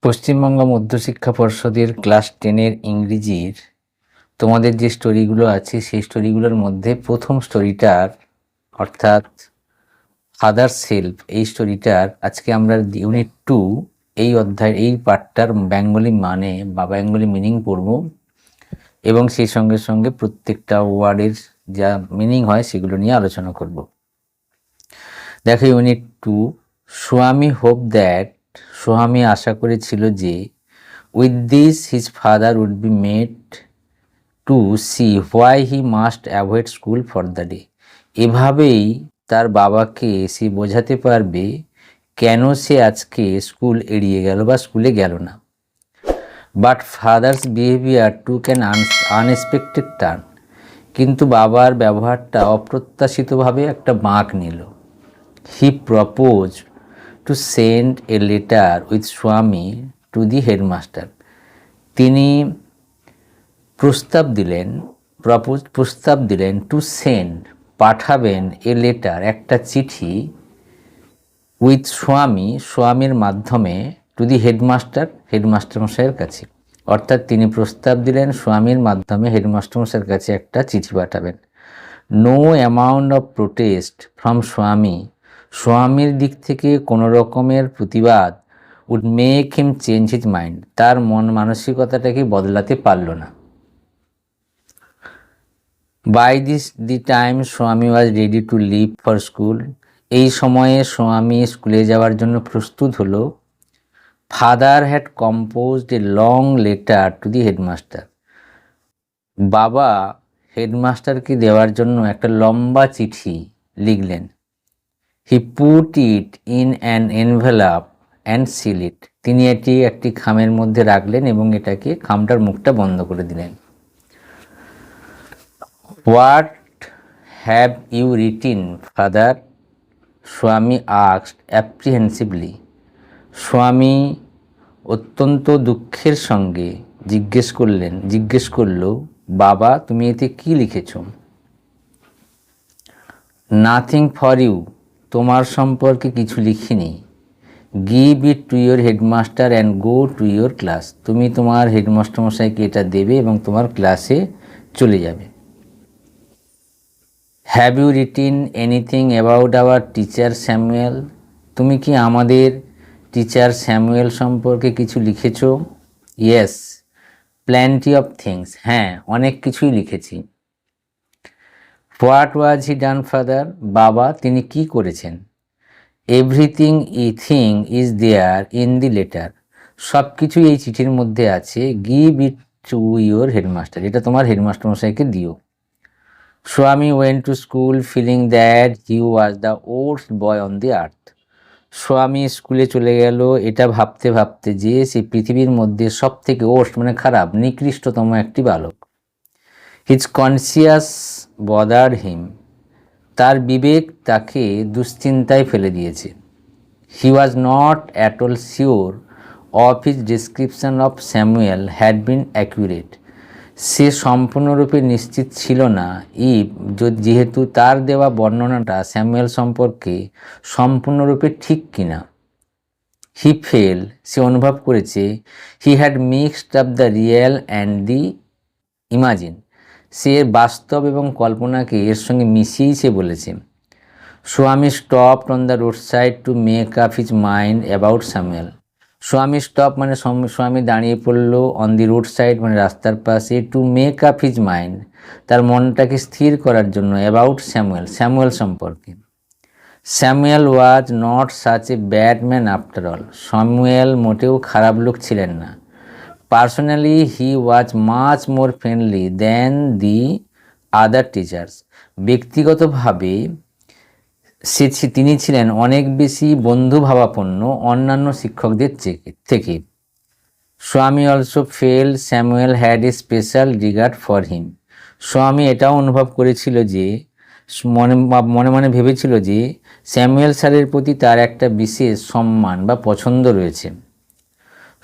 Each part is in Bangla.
পশ্চিমবঙ্গ মধ্যশিক্ষা পর্ষদের ক্লাস 10-এর ইংরেজির তোমাদের যে স্টোরিগুলো আছে সেই স্টোরিগুলোর মধ্যে প্রথম স্টোরিটার অর্থাৎ ফাদার সেলফ, এই স্টোরিটার আজকে আমরা ইউনিট 2 এই অধ্যায়ের এই পার্টটার বেঙ্গলি মানে বা বেঙ্গলি মিনিং পড়ব এবং সেই সঙ্গে সঙ্গে প্রত্যেকটা ওয়ার্ডের যা মিনিং হয় সেগুলো নিয়ে আলোচনা করব। দেখো ইউনিট 2, স্বামী হোপ দ্যাট, স্বামী আশা করেছিল যে with this his father would be made to see why he must avoid school for the day. এভাবেই তার বাবাকে সে বোঝাতে পারবে কেন সে আজকে স্কুল এড়িয়ে গেল বা স্কুলে গেল না। But father's behaviour took an unexpected turn, কিন্তু বাবার ব্যবহারটা অপ্রত্যাশিতভাবে একটা বাঁক নিল। হি propose to send a letter with স্বামী টু দি হেডমাস্টার। তিনি প্রস্তাব দিলেন টু সেন্ড, পাঠাবেন, এ লেটার, একটা চিঠি, উইথ স্বামীর মাধ্যমে, টু দি হেডমাস্টার মশাইয়ের কাছে। অর্থাৎ তিনি প্রস্তাব দিলেন স্বামীর মাধ্যমে হেডমাস্টার মশাইয়ের কাছে একটা চিঠি পাঠাবেন। No amount of protest from স্বামীর দিক থেকে কোনো রকমের প্রতিবাদ would make him change his mind, তার মন মানসিকতাটাকে বদলাতে পারল না। বাই দি টাইম স্বামী was ready to leave for school, এই সময়ে স্বামী স্কুলে যাওয়ার জন্য প্রস্তুত হলো। Father had composed a long letter to the headmaster, বাবা হেডমাস্টারকে দেওয়ার জন্য একটা লম্বা চিঠি লিখলেন। He put it in an envelope and seal ইট, তিনি এটি একটি খামের মধ্যে রাখলেন এবং এটাকে খামটার মুখটা বন্ধ করে দিলেন। What have you written father, Swami asked apprehensively, Swami অত্যন্ত দুঃখের সঙ্গে জিজ্ঞেস করল, বাবা তুমি এতে কি লিখেছ? নাথিং ফর ইউ, তোমার সম্পর্কে কিছু লিখিনি। Give it to your headmaster and go to your class, তুমি তোমার হেডমাস্টার মশাইকে এটা দেবে এবং তোমার ক্লাসে চলে যাবে। Have you written anything about our teacher Samuel, তুমি কি আমাদের টিচার স্যামুয়েল সম্পর্কে কিছু লিখেছ? ইয়েস প্ল্যান্টি অফ থিংস, হ্যাঁ অনেক কিছুই লিখেছি। What was he done father, বাবা তিনি কি করেছেন? Everything is there in the letter, সব কিছুই এই চিঠির মধ্যে আছে। Give it to your headmaster, এটা তোমার হেডমাস্টার মশাইকে দিও। Swami went to school feeling that he was the worst boy on the earth, Swami স্কুলে চলে গেল এটা ভাবতে ভাবতে যে সে পৃথিবীর মধ্যে সব থেকে ওর্স্ট মানে খারাপ, নিকৃষ্টতম একটি বালক। হিজ কনসিয়াস বদার্ড হিম, তার বিবেক তাকে দুশ্চিন্তায় ফেলে দিয়েছে। He was not at all sure of his description of Samuel had been accurate, সে সম্পূর্ণরূপে নিশ্চিত ছিল না যেহেতু তার দেওয়া বর্ণনাটা স্যামুয়েল সম্পর্কে সম্পূর্ণরূপে ঠিক কিনা। হি ফেল, সে অনুভব করেছে, he had mixed up the real and the imagine, সে বাস্তব এবং কল্পনাকে এর সঙ্গে মিশিয়েই সে বলেছে। Swami stopped on the road side to make up his mind about Samuel, Swami stop মানে স্বামী দাঁড়িয়ে পড়ল, অন দি রোড সাইড মানে রাস্তার পাশে, two make up his mind তার মনটাকে স্থির করার জন্য, অ্যাবাউট স্যামুয়েল সম্পর্কে। Samuel was not such a bad man after all, Samuel মোটেও খারাপ লোক ছিলেন না। Personally he was much more friendly than the other teachers, ব্যক্তিগতভাবে তিনি ছিলেন অনেক বেশি বন্ধুভাবাপন্ন অন্যান্য শিক্ষকদের থেকে। স্বামী also fail Samuel had a special regard for him, স্বামী এটাও অনুভব করেছিল যে মনে মনে ভেবেছিল যে স্যামুয়েল স্যারের প্রতি তার একটা বিশেষ সম্মান বা পছন্দ রয়েছে।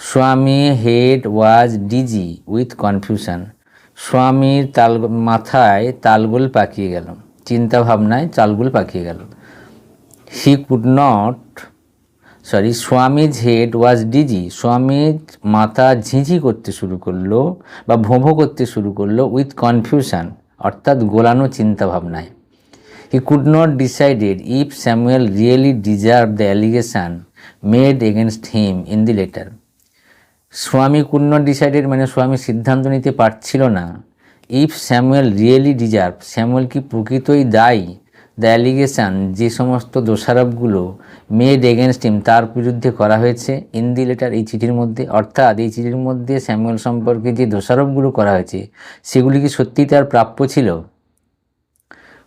Swami head was dizzy with confusion, স্বামীর মাথায় তালগোল পাকিয়ে গেল, চিন্তা ভাবনায় তালগোল পাকিয়ে গেল। He could not Swami's head was dizzy, স্বামীর মাথা ঝিঝি করতে শুরু করলো বা ভোঁ করতে শুরু করলো উইথ কনফিউশন, অর্থাৎ গোলানো চিন্তাভাবনায়। He could not decided if Samuel really deserve the allegation made against him in the letter. Swami could not decided মানে স্বামী সিদ্ধান্ত নিতে পারছিল না, if Samuel really deserve, Samuel কি প্রকৃতই দায়ী, দ্য অ্যালিগেশন যে সমস্ত দোষারোপগুলো মেড এগেনস্ট হিম তার বিরুদ্ধে করা হয়েছে, ইন দি লেটার এই চিঠির মধ্যে, অর্থাৎ এই চিঠির মধ্যে স্যামুয়েল সম্পর্কে যে দোষারোপগুলো করা হয়েছে সেগুলি কি সত্যিই তার প্রাপ্য ছিল।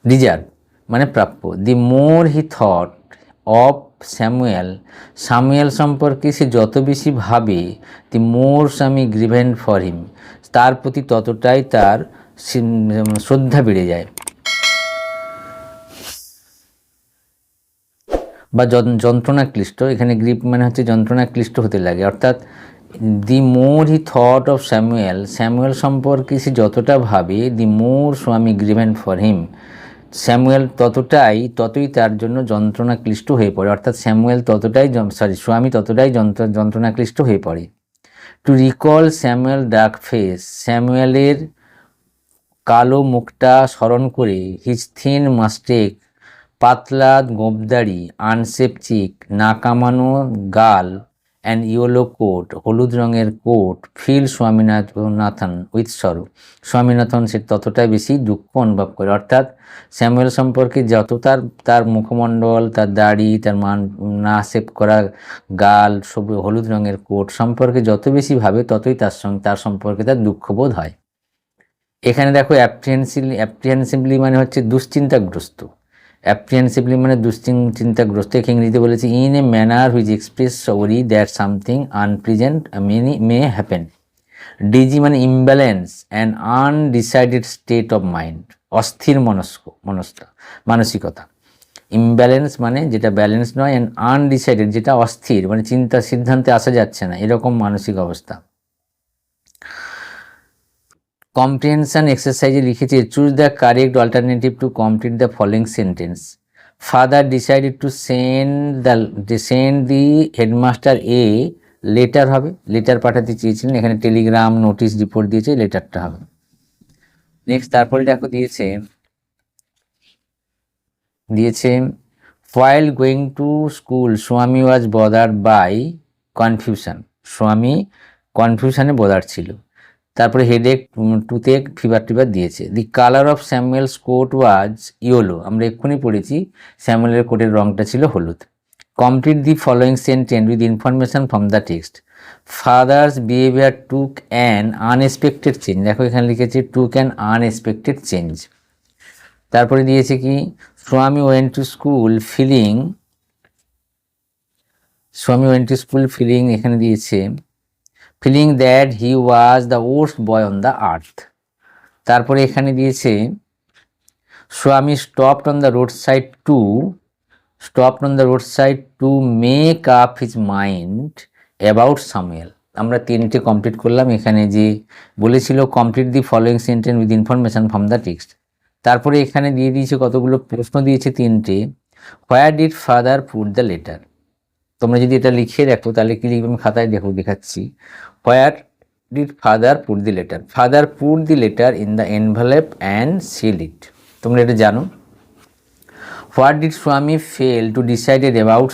ডিজার্ভ মানে প্রাপ্য। The more he thought of Samuel, Samuel সম্পর্কে সে যত বেশি ভাবে, দি মোর স্বামী গ্রিভেন্ট ফর হিম, তার প্রতি ততটাই তার শ্রদ্ধা বেড়ে যায় বা যন্ত্রণাক্লিষ্ট। এখানে গ্রিপ মানে হচ্ছে যন্ত্রণাক্লিষ্ট হতে লাগে, অর্থাৎ the more he thought of Samuel, Samuel সম্পর্কে সে যতটা ভাবে, দি মোর স্বামী গ্রিভেন্ট ফর হিম, স্যামুয়েল ততই তার জন্য যন্ত্রণাক্লিষ্ট হয়ে পড়ে, অর্থাৎ স্বামী ততটাই যন্ত্রণাক্লিষ্ট হয়ে পড়ে। To recall Samuel dark face, স্যামুয়েলের কালো মুখটা স্মরণ করে, হিজ থিন মাস্টেক, পাতলা গোঁপদাড়ি, আনশেপ চিক, না কামানো গাল, অ্যান্ড ইয়েলো কোট, হলুদ রঙের coat, feel Swaminathan with sorrow, Swaminathan সে ততটাই বেশি দুঃখ অনুভব করে। অর্থাৎ স্যামুয়েল সম্পর্কে যত তার মুখমণ্ডল, তার দাড়ি, তার না শেপ করা গাল, সব হলুদ রঙের কোট সম্পর্কে যত বেশি ভাবে ততই তার সম্পর্কে তার দুঃখবোধ হয়। এখানে দেখো অ্যাপ্রিহেনসিভলি মানে হচ্ছে দুশ্চিন্তাগ্রস্ত, অ্যাপ্রিহেনসিভলি মানে দুশ্চিন্তাগ্রস্ত। এখানে ইংরেজিতে বলেছে in a manner which express worry that something unpleasant may happen. Dizzy মানে imbalance and undecided state of mind, অস্থির মানসিকতা। ইমব্যালেন্স মানে যেটা ব্যালেন্স নয়, অ্যান্ড আনডিসাইডেড যেটা অস্থির মানে সিদ্ধান্তে আসা যাচ্ছে না, এরকম মানসিক অবস্থা। কম্প্রিহেনশন এক্সারসাইজে লিখেছে choose the correct alternative to complete the following sentence. Father decided to send the headmaster a letter হবে, লেটার পাঠাতে চেয়েছিলেন, এখানে টেলিগ্রাম নোটিশ রিপোর্ট দিয়েছে, লেটারটা হবে। নেক্সট তারপরে দেখো দিয়েছে while গোয়িং টু স্কুল স্বামী ওয়াজ বদার্ড বাই কনফিউশন, স্বামী কনফিউশনে বদার ছিল। তারপরে হেডেক, টুথেক, ফিভার দিয়েছে। The colour of Samuel's coat was yellow, আমরা এক্ষুনি পড়েছি স্যামুয়েলের কোটের রঙটা ছিল হলুদ। Complete the following sentence with information from the text. Father's behaviour took an unexpected change, দেখো এখানে লিখেছে টুক অ্যান আনএক্সপেক্টেড চেঞ্জ। তারপরে দিয়েছে কি স্বামী ওয়েন্ট টু স্কুল ফিলিং, এখানে দিয়েছে feeling that he was the worst boy on the earth. তারপরে এখানে দিয়েছে Swami stopped on the road side to make up his mind about Samuel. আমরা তিনটে কমপ্লিট করলাম। এখানে যে বলেছিল complete the following sentence with information from the text. তারপরে এখানে দিয়ে দিয়েছে কতগুলো প্রশ্ন দিয়েছে, তিনটে। Where did father put the letter, তোমরা যদি এটা লিখে দেখো তাহলে কি লিখবে, আমি খাতায় দেখাচ্ছি। Where did father put the letter, father put the letter in the envelope and seal it, তোমরা এটা জানো। What did Swami fail to decided about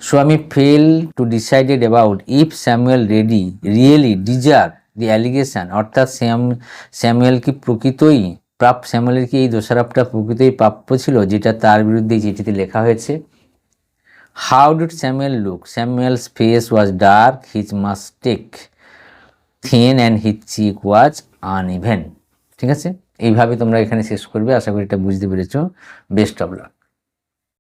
Swami fail to decided about if Samuel really deserve the allegation, অর্থাৎ স্যামুয়েল কি প্রকৃতই স্যামুয়েলের কি এই দোষারোপটা প্রকৃতই প্রাপ্য ছিল যেটা তার বিরুদ্ধে চিঠিতে লেখা হয়েছে। How did Samuel look, Samuel's face was dark, his moustache thin and his cheek was uneven. ঠিক আছে, এইভাবে তোমরা এখানে শেষ করবে। আশা করি এটা বুঝতে পেরেছো। Best of luck.